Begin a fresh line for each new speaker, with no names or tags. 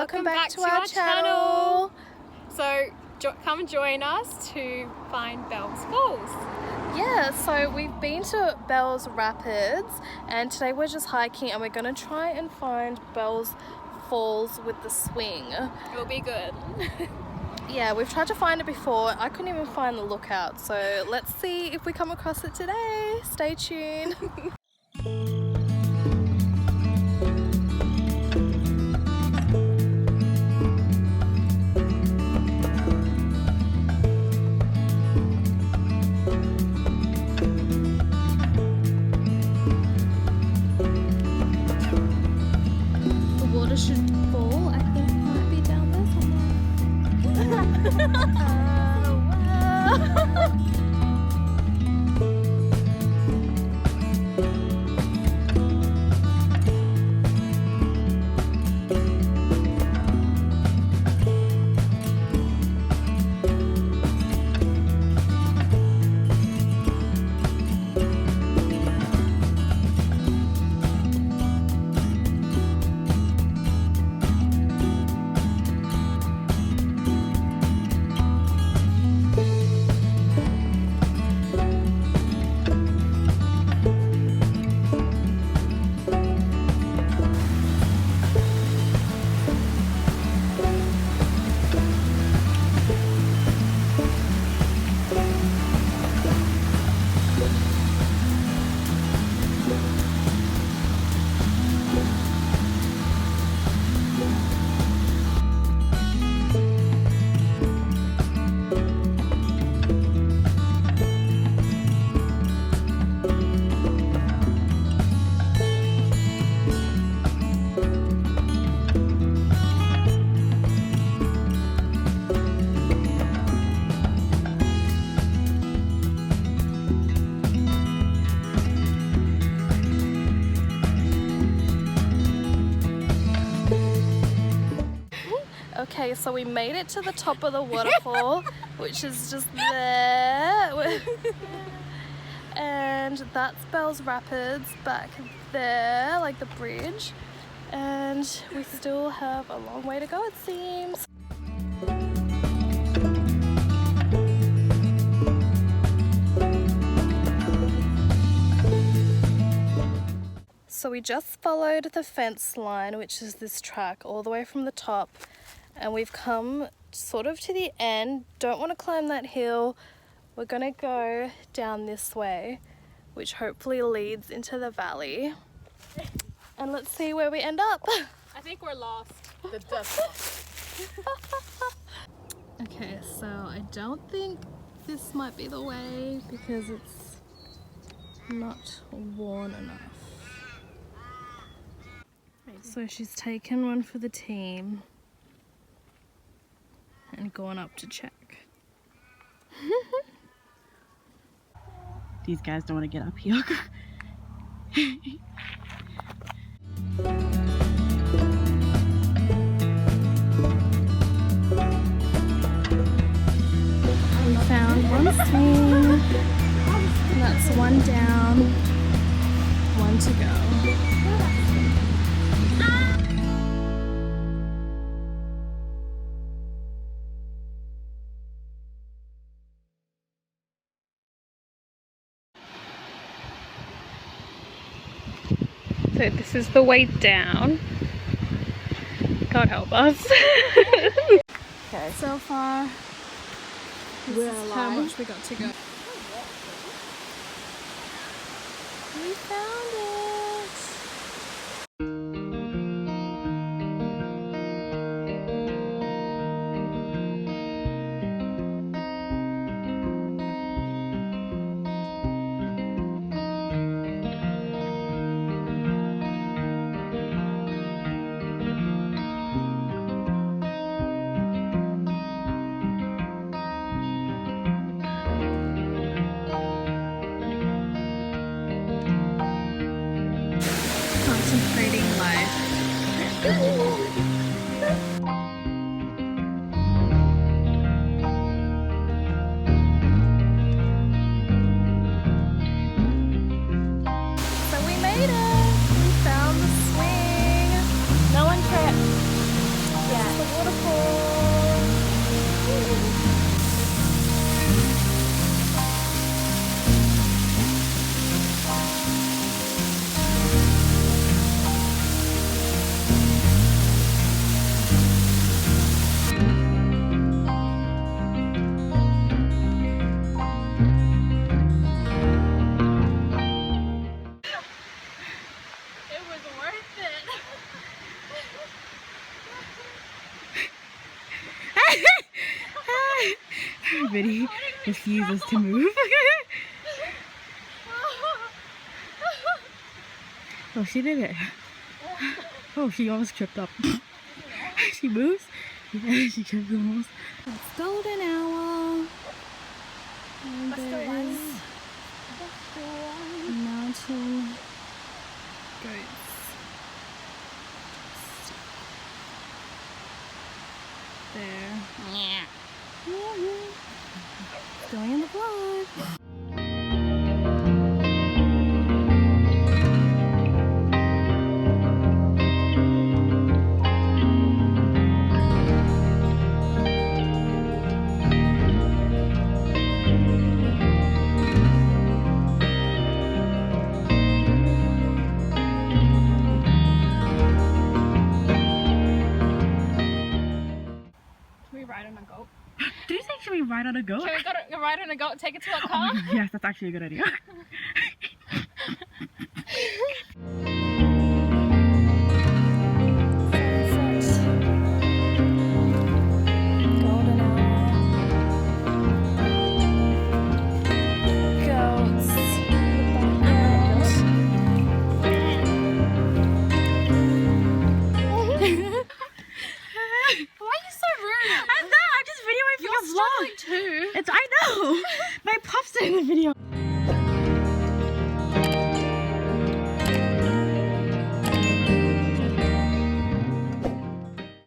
welcome back to our channel.
So come join us to find Bells Falls.
Yeah, so we've been to Bells Rapids and today we're just hiking and we're going to try and find Bells Falls with the swing.
It'll be good.
Yeah, we've tried to find it before. I couldn't even find the lookout, so let's see if we come across it today. Stay tuned. Should fall, I think it might be down there somewhere. Okay, so we made it to the top of the waterfall, which is just there. And that's Bells Rapids back there, like the bridge. And we still have a long way to go, it seems. So we just followed the fence line, which is this track all the way from the top. And we've come sort of to the end. Don't want to climb that hill. We're gonna go down this way, which hopefully leads into the valley. And let's see where we end up.
I think we're lost.
The dust.
Okay, so I don't think this might be the way because it's not worn enough. So she's taken one for the team and gone up to check.
These guys don't want to get up here.
We found one swing, and that's one down, one to go. So this is the way down. God help us.
Okay.
So far, this
We're
is
alive.
how much we got to go. We found it. Contemplating life. So we made it. We found the swing. No one tripped. Yeah.
It was worth it.
Everybody refuses to move. Oh, she did it. Oh, she almost tripped up. She moves. Yeah, she tripped almost. It's golden hour. And there is mountain goats. There. Yeah. Going in the vlog.
Can we ride on a goat?
Did you say should we ride on a goat?
Can we go ride on a goat and take it to a
Oh
car?
my God, yes, that's actually a good idea.
Golden hour. Goats in the background.
Why are you so rude?
I'm not. I'm just videoing for
You're
your vlog.
struggling too.
I know. My pups are in the video.